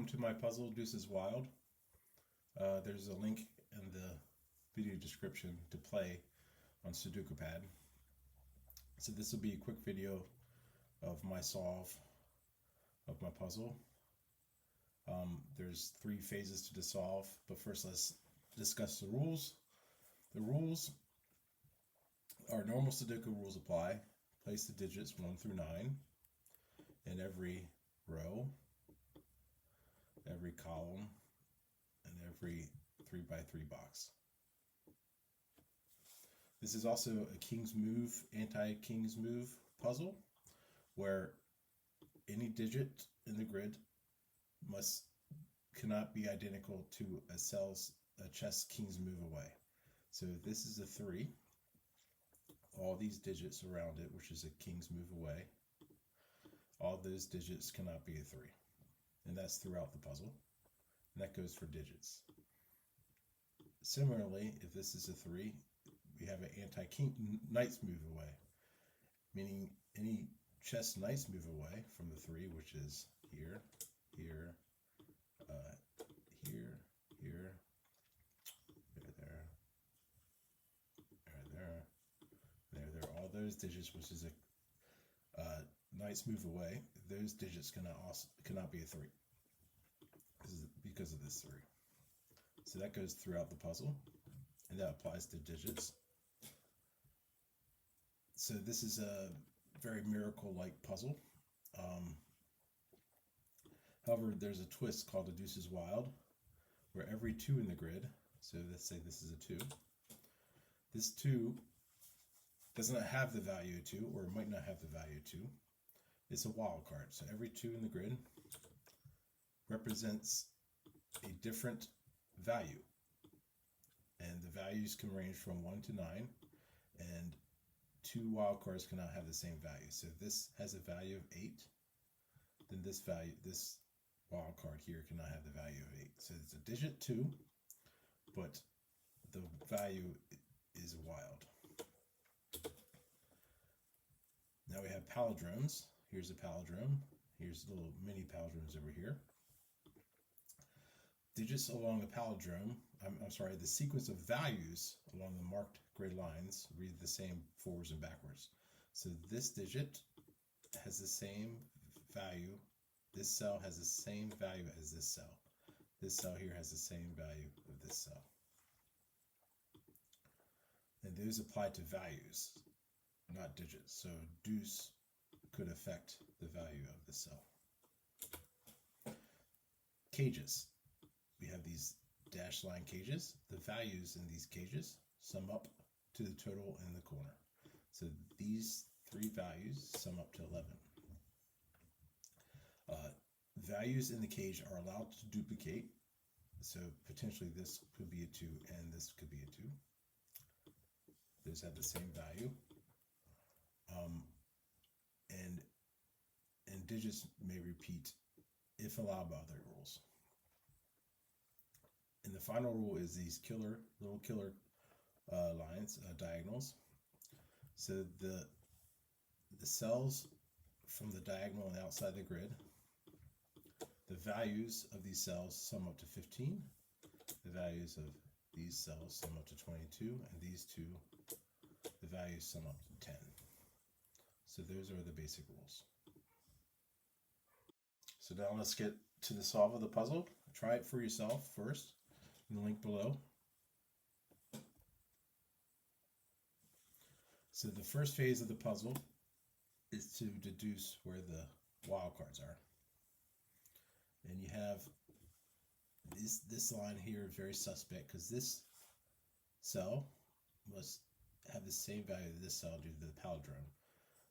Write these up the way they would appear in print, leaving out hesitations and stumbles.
to my puzzle, Deuces Wild. There's a link in the video description to play on Sudoku Pad. So this will be a quick video of my solve of my puzzle. There's 3 phases to the solve, but first let's discuss the rules. The rules are normal Sudoku rules apply. Place the digits 1 through 9 in every row, every column, and every 3x3 box. This is also a King's Move, anti-King's Move puzzle, where any digit in the grid cannot be identical to a chess King's Move away. So if this is a 3, all these digits around it, which is a King's Move away, all those digits cannot be a 3. And that's throughout the puzzle. And that goes for digits. Similarly, if this is a 3, we have an anti-king knight's move away, meaning any chess knight's move away from the 3, which is here, here, here, here, there, all those digits, which is a knight's move away, those digits cannot be a 3 because of this 3. So that goes throughout the puzzle, and that applies to digits. So this is a very miracle-like puzzle. However, there's a twist called the Deuces Wild, where every 2 in the grid, so let's say this is a 2, this 2 does not have the value 2, or it might not have the value 2. It's a wild card. So every 2 in the grid represents a different value. And the values can range from 1 to 9, and 2 wild cards cannot have the same value. So if this has a value of 8, then this wild card here cannot have the value of 8. So it's a digit 2, but the value is wild. Now we have palindromes. Here's a palindrome. Here's little mini palindromes over here. Digits along a palindrome, the sequence of values along the marked gray lines read the same forwards and backwards. So this digit has the same value. This cell has the same value as this cell. This cell here has the same value of this cell. And those apply to values, not digits. So deuce could affect the value of the cell. Cages. We have these dashed line cages. The values in these cages sum up to the total in the corner. So these 3 values sum up to 11. Values in the cage are allowed to duplicate. So potentially this could be a 2 and this could be a 2. Those have the same value. And digits may repeat if allowed by other rules. And the final rule is these little killer lines, diagonals. So the cells from the diagonal and outside the grid, the values of these cells sum up to 15. The values of these cells sum up to 22, and these 2, the values sum up to 10. So those are the basic rules. So now let's get to the solve of the puzzle. Try it for yourself first in the link below. So the first phase of the puzzle is to deduce where the wild cards are. And you have this line here is very suspect because this cell must have the same value as this cell due to the palindrome.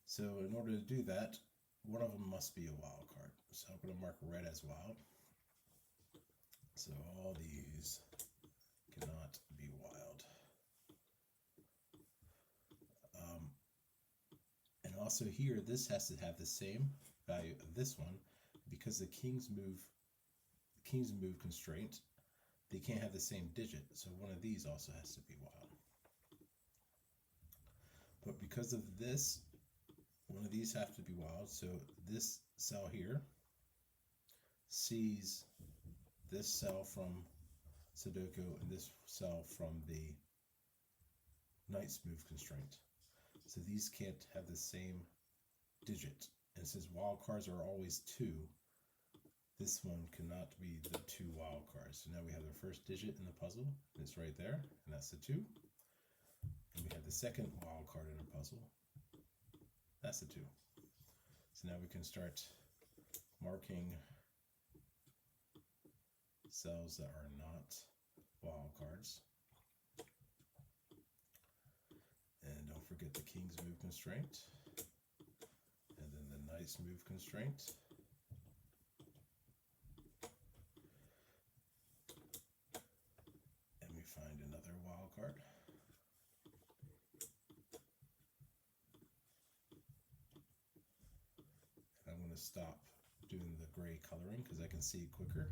So in order to do that, one of them must be a wild card. So I'm going to mark red as wild. So all these cannot be wild. And also here, this has to have the same value of this one because the King's Move constraint, they can't have the same digit. So one of these also has to be wild. But because of this, one of these have to be wild. So this cell here sees this cell from Sudoku and this cell from the nice move constraint. So these can't have the same digit. And since wild cards are always 2, this one cannot be the 2 wild cards. So now we have the first digit in the puzzle, and it's right there, and that's the 2. And we have the second wild card in the puzzle, that's the 2. So now we can start marking cells that are not wild cards. And don't forget the king's move constraint, and then the knight's move constraint. And we find another wild card. And I'm going to stop doing the gray coloring because I can see it quicker.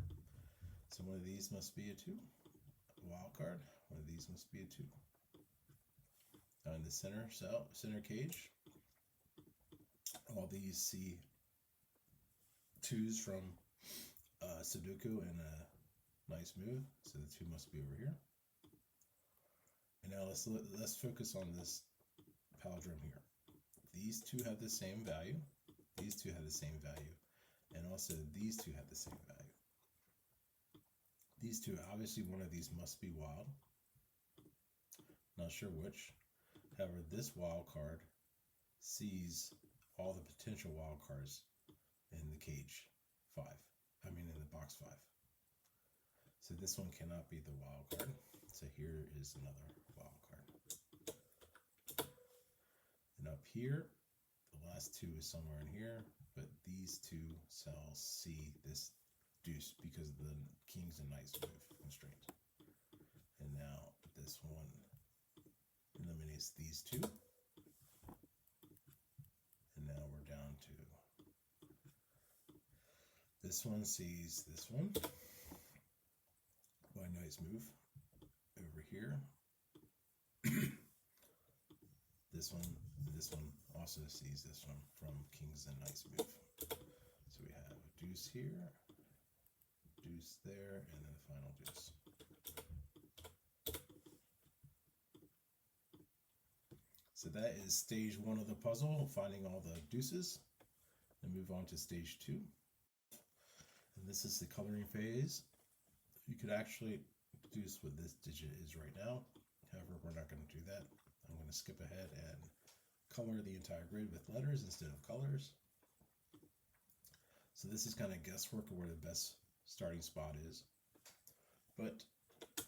So one of these must be a 2, wild card. One of these must be a 2. Now in the center cell, center cage, all these see 2s from Sudoku and a nice move, so the 2 must be over here. And now let's focus on this palindrome here. These 2 have the same value. These 2 have the same value, and also these 2 have the same value. These 2, obviously one of these must be wild. Not sure which. However, this wild card sees all the potential wild cards in the cage 5. I mean in the box 5. So this one cannot be the wild card. So here is another wild card. And up here, the last 2 is somewhere in here, but these 2 cells see this deuce because of the kings and knights move constraint. And now this one eliminates these 2. And now we're down to this one sees this one by knight's move over here. This one also sees this one from kings and knights move. So we have a deuce here, deuce there, and then the final deuce. So that is stage 1 of the puzzle, finding all the deuces, and move on to stage 2. And this is the coloring phase. You could actually deduce what this digit is right now. However, we're not going to do that. I'm going to skip ahead and color the entire grid with letters instead of colors. So this is kind of guesswork of where the best starting spot is. But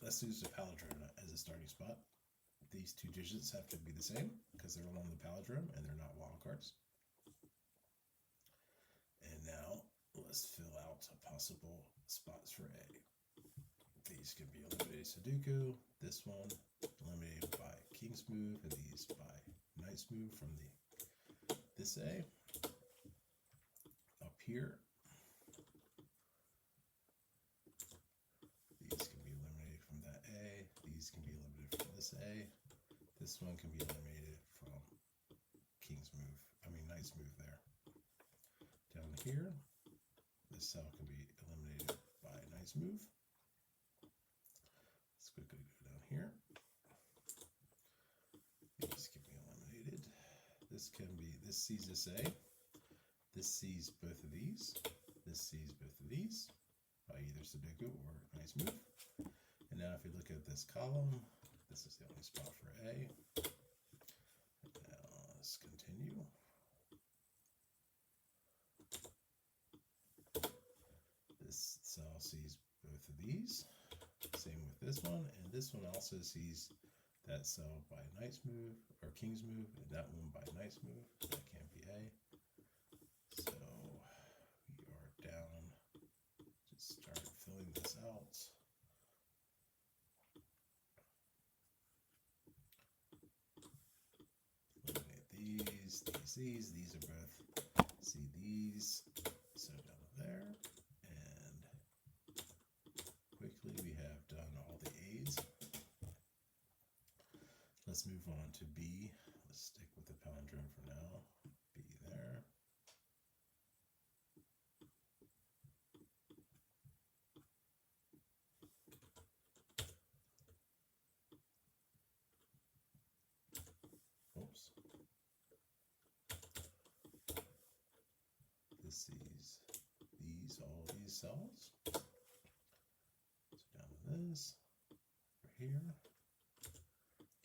let's use the palindrome as a starting spot. These 2 digits have to be the same because they're along the palindrome and they're not wild cards. And now let's fill out possible spots for A. These can be eliminated Sudoku, this one eliminated by king's move, and these by knight's move from this A. Up here, these can be eliminated from that A, these can be eliminated from this A, this one can be eliminated from knight's move there. Down here, this cell can be eliminated by knight's move. Let's quickly go down here. These can be eliminated. This sees this A. This sees both of these. This sees both of these by either Sudoku or knight's move. And now if you look at this column, this is the only spot for A. Now let's continue. This cell sees both of these. Same with this one, and this one also sees that cell by knight's move or king's move, and that one by knight's move. So that can't be A. So we are down. Just start filling this out. Eliminate these are both see these. So down there, and quickly we have done all the A's. Let's move on to B. Let's stick with the palindrome for now. B there. This sees all these cells. So down to this, over here.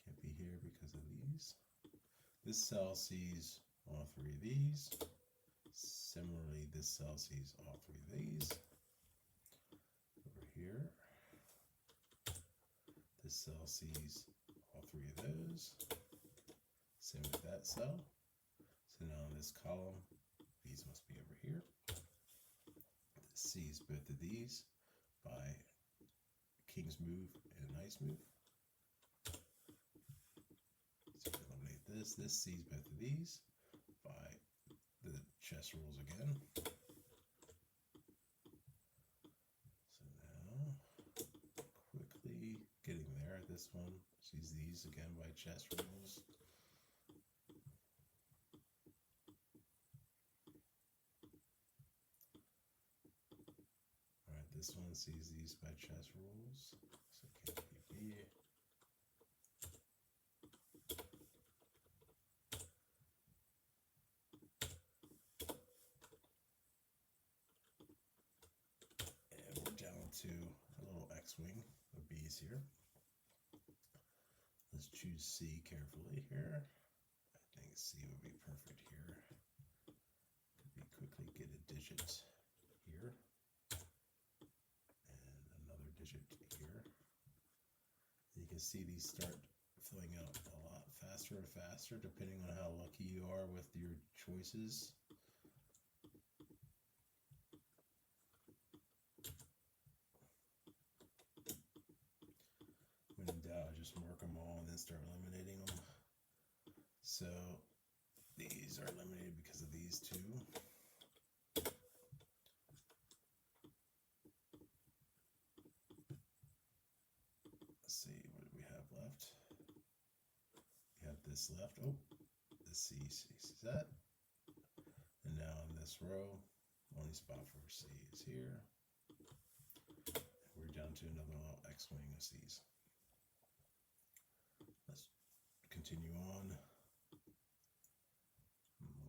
Can't be here because of these. This cell sees all three of these. Similarly, this cell sees all three of these. Over here, this cell sees all three of those. Same with that cell. So now in this column, these must be over here. This sees both of these by king's move and knight's move. So eliminate this. This sees both of these by the chess rules again. So now, quickly getting there. This one sees these again by chess rules. Alright, this one sees these by chess rules. So KPB. To a little X-wing of B's here. Let's choose C carefully here. I think C would be perfect here. Could be quickly get a digit here and another digit here. You can see these start filling out a lot faster and faster depending on how lucky you are with your choices. When in doubt, just mark them all and then start eliminating them. So these are eliminated because of these two. Let's see, what do we have left? We have this left. Oh, the C sees that. And now in this row, only spot for C is here. We're down to another little X-wing of C's. Let's continue on.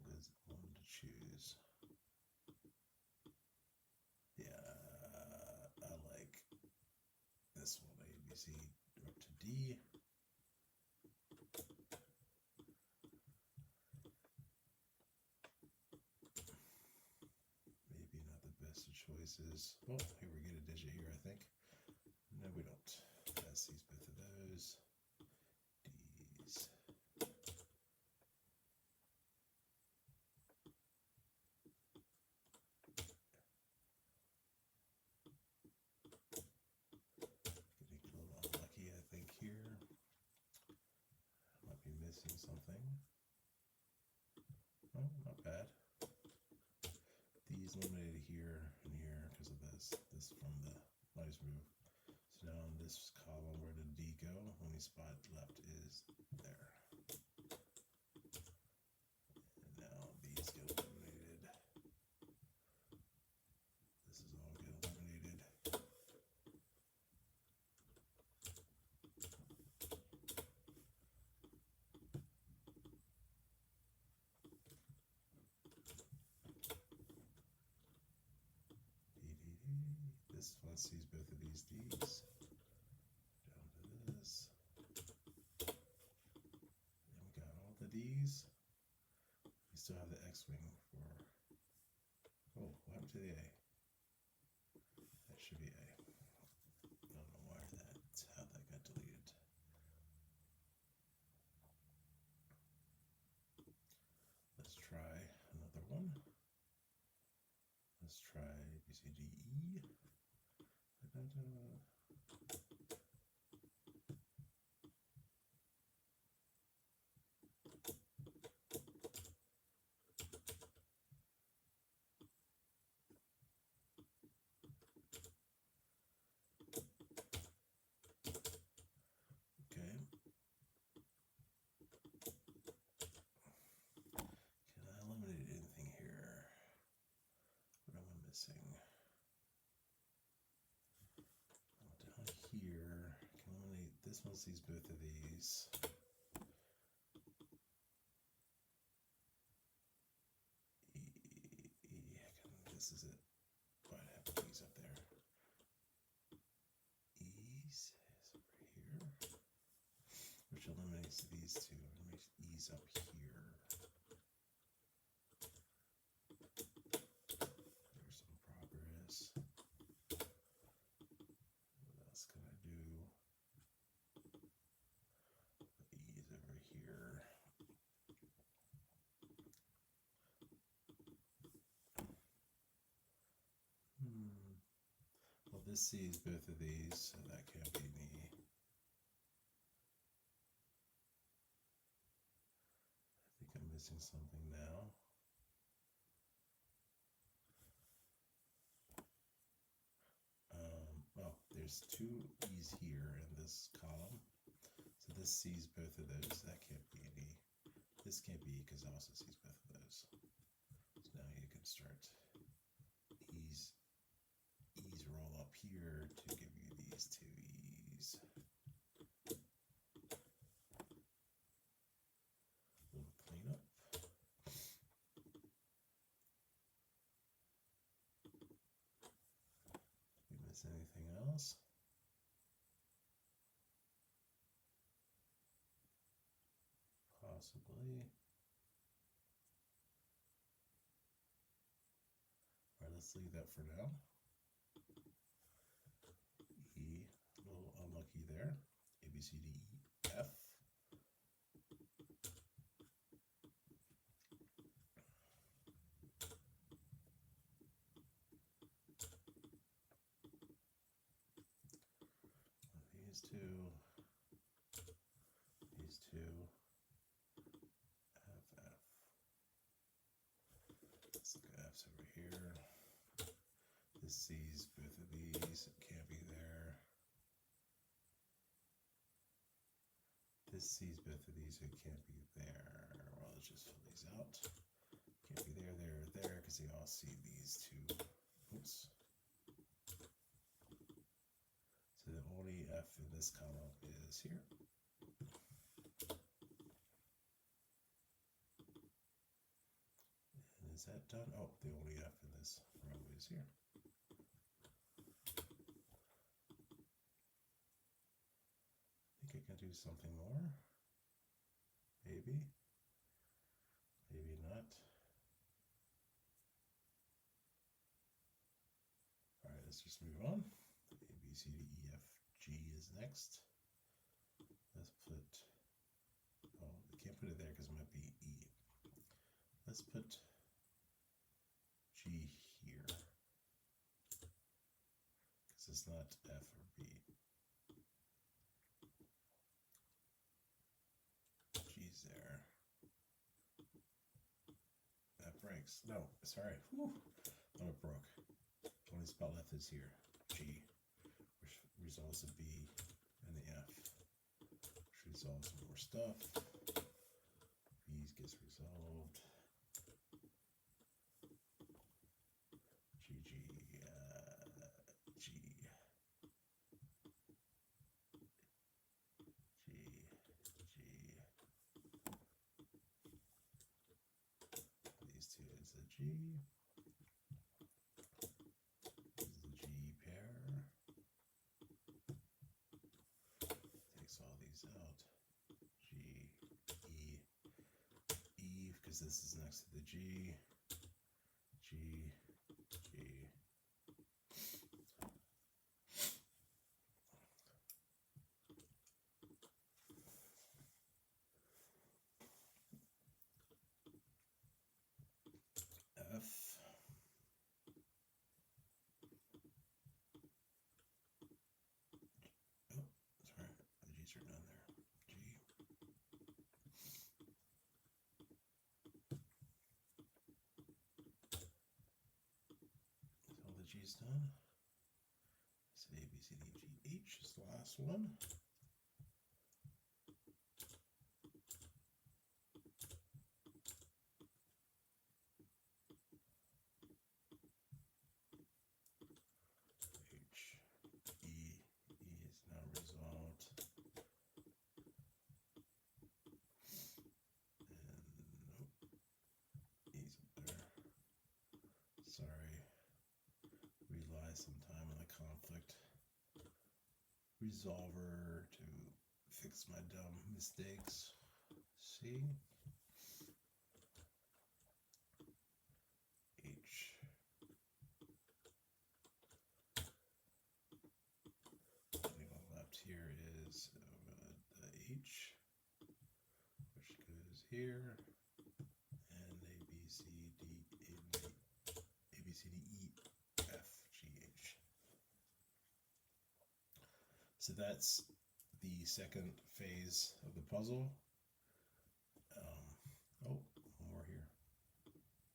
Good one to choose. Yeah, I like this one, A, B, C, up to D. Maybe not the best of choices. Well, here we get a digit here, I think. No, we don't. That sees both of those. D's. Getting a little unlucky, I think, here. Might be missing something. Oh, not bad. These eliminated here and here because of this from the knight's move. So now in this column, where did D go? Only spot left is there. And now these get eliminated. This is all get eliminated. This one sees both of these D's. Down to this. And we got all the D's. We still have the X-wing for... Oh, what happened to the A? That should be A. I don't know why how that got deleted. Let's try another one. Let's try B, C, D, E. Okay. Can I eliminate anything here? What am I missing? Down here, I can eliminate this one sees both of these. This sees both of these, so that can't be an E. I think I'm missing something now. Well, there's two E's here in this column. So this sees both of those. That can't be an E. This can't be E because it also sees both of those. So now you can start. E's roll up here to give you these two E's. A little cleanup. Did we miss anything else? Possibly. All right, let's leave that for now. E, a little unlucky there. A, B, C, D, E, F. These two, F, F. Let's look at F's over here. This sees both of these, it can't be there. This sees both of these, so it can't be there. Well, let's just fill these out. Can't be there, because they all see these two. Oops. So the only F in this column is here. And is that done? Oh, the only F in this row is here. I think I can do something more. Maybe. Maybe not. All right, let's just move on. A, B, C, D, E, F, G is next. Let's put, oh, I can't put it there because it might be E. Let's put G here because it's not F or B. G's there. That breaks. No, sorry. Whew. Oh, it broke. Only spot left is here. G, which resolves the B and the F, which resolves more stuff. B's gets resolved. G, G, G, G, G. These two is a G. This is a G pair. Takes all these out. G, E, E, because this is next to the G. G, G. F. Oh, sorry, the G's are down there. G. Is all the G's done? So A, B, C, D, G, H is the last one. H, E, E is now resolved. And nope, E's up there. Sorry, rely sometime on the conflict resolver to fix my dumb mistakes. C, H. Only one left here is the H, which goes here, and A, B, C, D, A, B, C, D, E, F, G, H. So that's the second phase of the puzzle. Oh, one more here.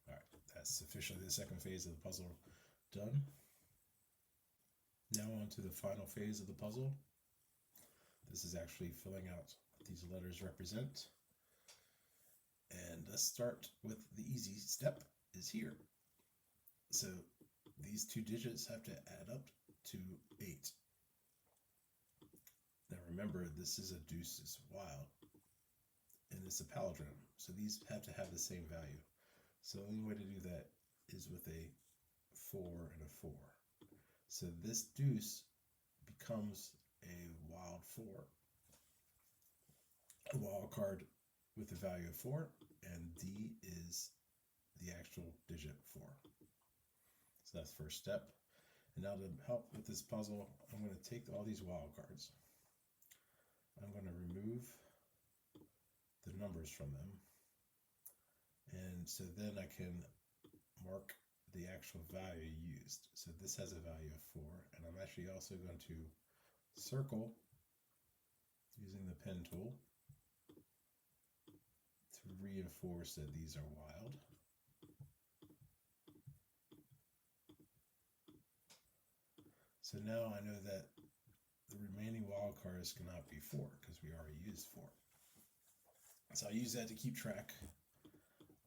All right, that's officially the second phase of the puzzle done. Now on to the final phase of the puzzle. This is actually filling out what these letters represent. And let's start with the easy step is here. So these two digits have to add up to 8. Now remember, this is a deuces wild, and it's a palindrome, so these have to have the same value. So the only way to do that is with a 4 and a 4. So this deuce becomes a wild 4, a wild card with the value of 4, and D is the actual digit 4. So that's the first step. And now to help with this puzzle, I'm going to take all these wild cards. I'm going to remove the numbers from them. And so then I can mark the actual value used. So this has a value of 4. And I'm actually also going to circle using the pen tool to reinforce that these are wild. So now I know that the remaining wild cards cannot be 4 because we already used 4. So I use that to keep track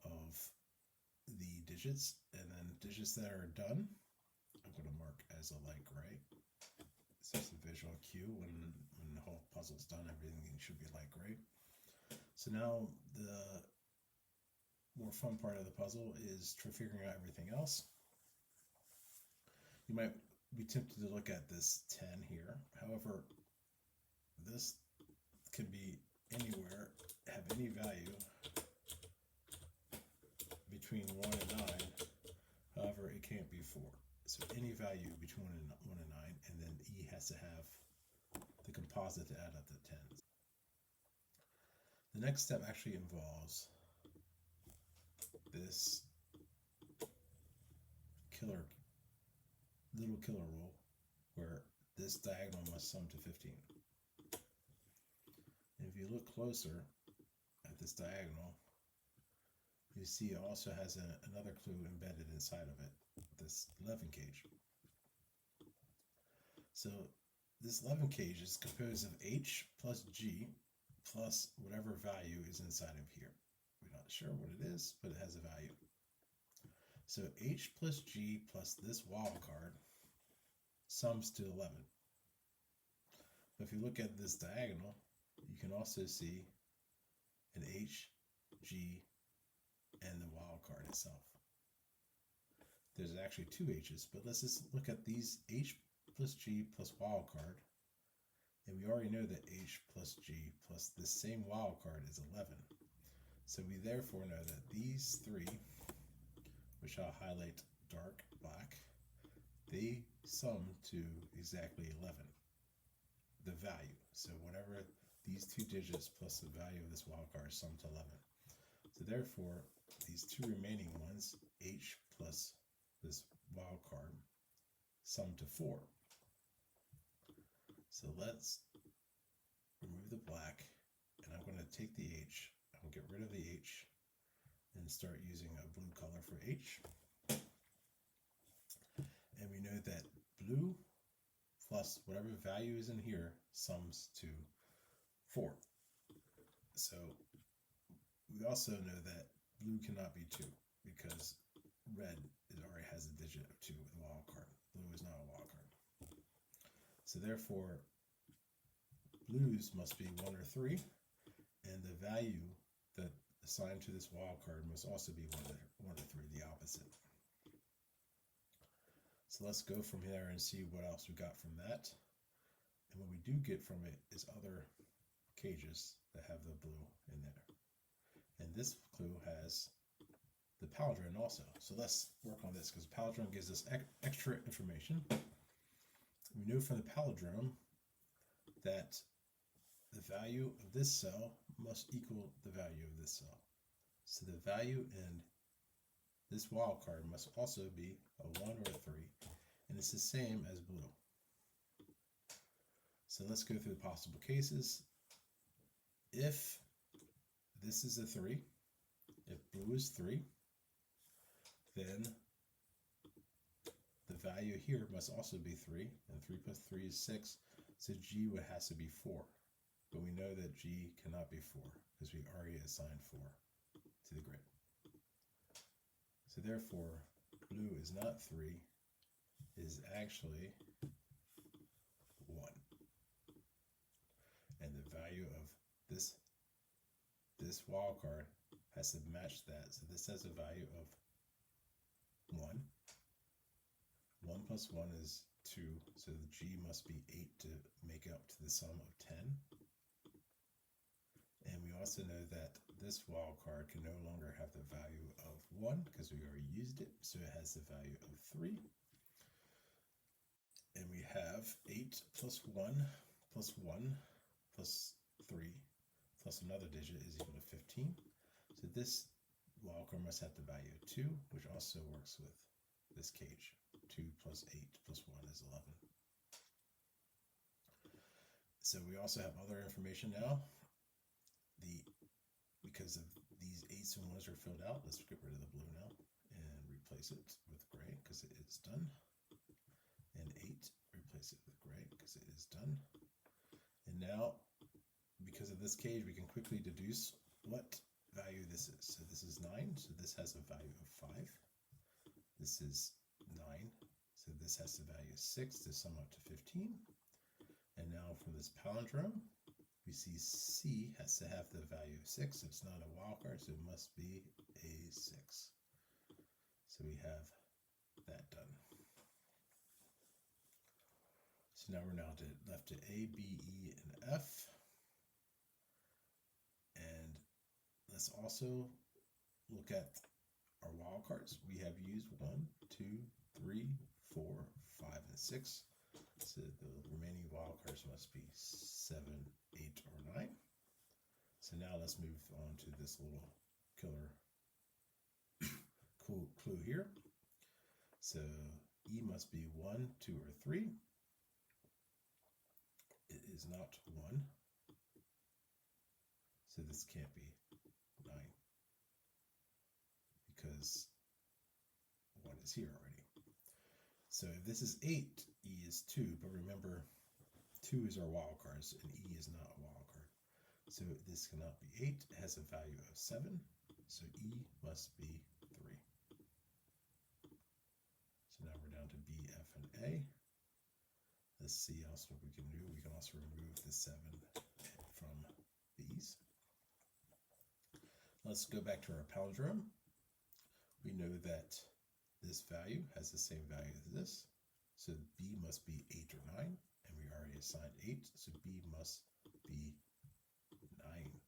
of the digits, and then digits that are done, I'm going to mark as a light gray. It's just a visual cue when the whole puzzle's done, everything should be light gray. So now the more fun part of the puzzle is figuring out everything else. You might be tempted to look at this 10 here. However, this can be anywhere, have any value between 1 and 9. However, it can't be 4. So any value between 1 and 9, and then E has to have the composite to add up to 10. The next step actually involves this little killer rule, where this diagonal must sum to 15. And if you look closer at this diagonal, you see it also has another clue embedded inside of it, this 11 cage. So this 11 cage is composed of H plus G plus whatever value is inside of here. We're not sure what it is, but it has a value. So H plus G plus this wild card sums to 11. But if you look at this diagonal, you can also see an H, G, and the wild card itself. There's actually 2 H's, but let's just look at these H plus G plus wild card. And we already know that H plus G plus this same wild card is 11. So we therefore know that these 3, which I'll highlight dark black, they sum to exactly 11, the value. So whatever these 2 digits plus the value of this wild card sum to 11. So therefore, these 2 remaining ones, H plus this wild card, sum to 4. So let's remove the black, and I'm going to take the H, I'm going to get rid of the H, and start using a blue color for H. And we know that blue plus whatever value is in here sums to 4. So we also know that blue cannot be 2 because red already has a digit of 2 with a wild card. Blue is not a wild card. So therefore, blues must be 1 or 3, and the value that assigned to this wild card must also be 1 or 3, the opposite. So let's go from here and see what else we got from that. And what we do get from it is other cages that have the blue in there. And this clue has the palindrome also. So let's work on this because palindrome gives us extra information. We know from the palindrome that the value of this cell must equal the value of this cell. So the value in this wild card must also be a 1 or a 3, and it's the same as blue. So let's go through the possible cases. If this is a 3, if blue is 3, then the value here must also be 3, and 3 plus 3 is 6, so G has to be 4. But we know that G cannot be 4 because we already assigned 4 to the grid. So therefore, blue is not 3, is actually 1. And the value of this wildcard has to match that. So this has a value of 1. 1 plus 1 is 2, so the G must be 8 to make up to the sum of 10. And we also know that this wildcard can no longer have the value of 1 because we already used it, so it has the value of 3. And we have 8 plus 1 plus 1 plus 3 plus another digit is equal to 15. So this wildcard must have the value of 2, which also works with this cage. 2 plus 8 plus 1 is 11. So we also have other information now. Because of these 8s and 1s are filled out, let's get rid of the blue now and replace it with gray because it is done. And 8, replace it with gray because it is done. And now, because of this cage, we can quickly deduce what value this is. So this is 9, so this has a value of 5. This is 9, so this has the value of 6 to sum up to 15. And now from this palindrome, we see C has to have the value of 6. It's not a wildcard, so it must be a 6. So we have that done. So now we're left to A, B, E, and F. And let's also look at our wildcards. We have used 1, 2, 3, 4, 5, and 6. So the remaining wildcards must be 7, 8, or 9. So now let's move on to this little killer clue here. So E must be 1, 2, or 3. It is not 1. So this can't be 9 because 1 is here already. So if this is 8, E is 2, but remember 2 is our wildcards and E is not a wildcard. So this cannot be 8, it has a value of 7, so E must be 3. So now we're down to B, F, and A. Let's see else what we can do. We can also remove the 7 from these. Let's go back to our palindrome. We know that this value has the same value as this. So B must be 8 or 9, and we already assigned 8, so B must be 9.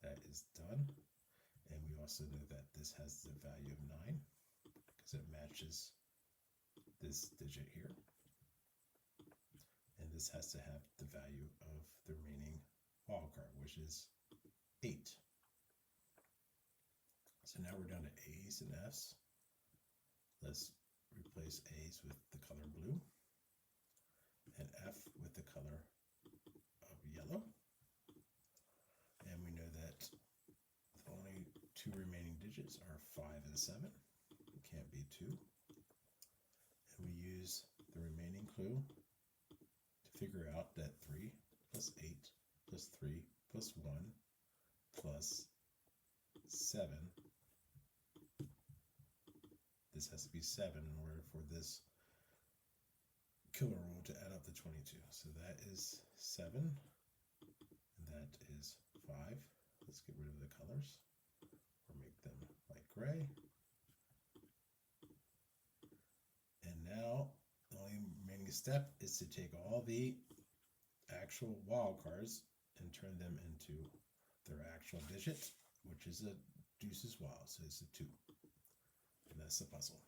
That is done. And we also know that this has the value of 9 because it matches this digit here. And this has to have the value of the remaining wildcard, which is 8. So now we're down to A's and F's. Let's replace A's with the color blue and F with the color of yellow. And we know that the only 2 remaining digits are 5 and 7. It can't be 2. And we use the remaining clue to figure out that 3 plus 8 plus 3 plus 1 plus 7. This has to be 7 in order for this killer rule to add up to 22. So that is 7. And that is 5. Let's get rid of the colors or make them light gray. And now the only remaining step is to take all the actual wildcards and turn them into their actual digit, which is a Deuces wild, so it's a 2. And that's the puzzle.